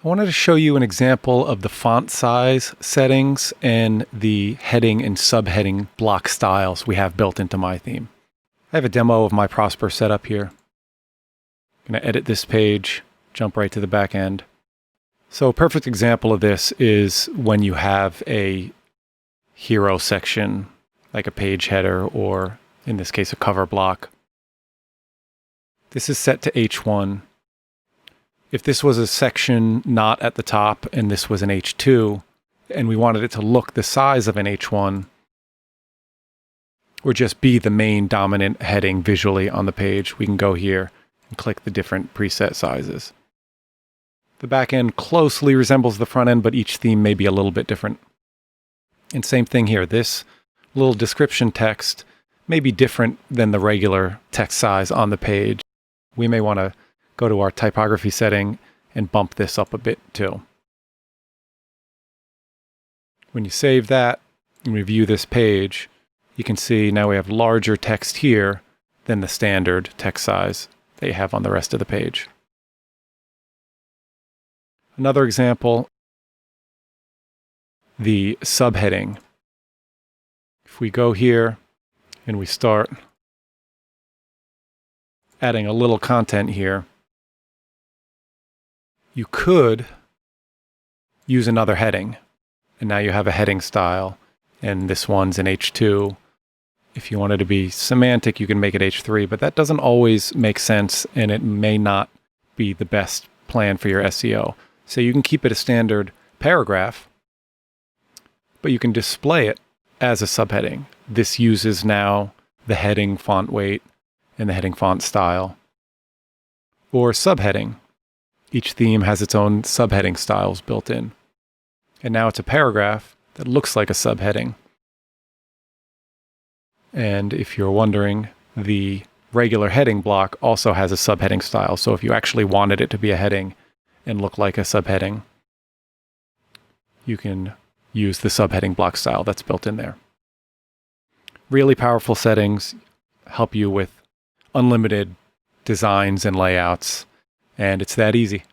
I wanted to show you an example of the font size settings and the heading and subheading block styles we have built into Mai Theme. I have a demo of my Prosper set up here. I'm going to edit this page, jump right to the back end. So a perfect example of this is when you have a hero section, like a page header, or in this case, a cover block. This is set to H1. If this was a section not at the top and this was an H2, and we wanted it to look the size of an H1, or just be the main dominant heading visually on the page, we can go here and click the different preset sizes. The back end closely resembles the front end, but each theme may be a little bit different. And same thing here. This little description text may be different than the regular text size on the page. We may want to go to our typography setting and bump this up a bit too. When you save that and review this page, you can see now we have larger text here than the standard text size that you have on the rest of the page. Another example, the subheading. If we go here and we start adding a little content here, you could use another heading, and now you have a heading style, and this one's an H2. If you wanted to be semantic, you can make it H3, but that doesn't always make sense, and it may not be the best plan for your SEO. So you can keep it a standard paragraph, but you can display it as a subheading. This uses now the heading font weight and the heading font style. Or subheading. Each theme has its own subheading styles built in. And now it's a paragraph that looks like a subheading. And if you're wondering, the regular heading block also has a subheading style. So if you actually wanted it to be a heading and look like a subheading, you can use the subheading block style that's built in there. Really powerful settings, help you with unlimited designs and layouts, and it's that easy.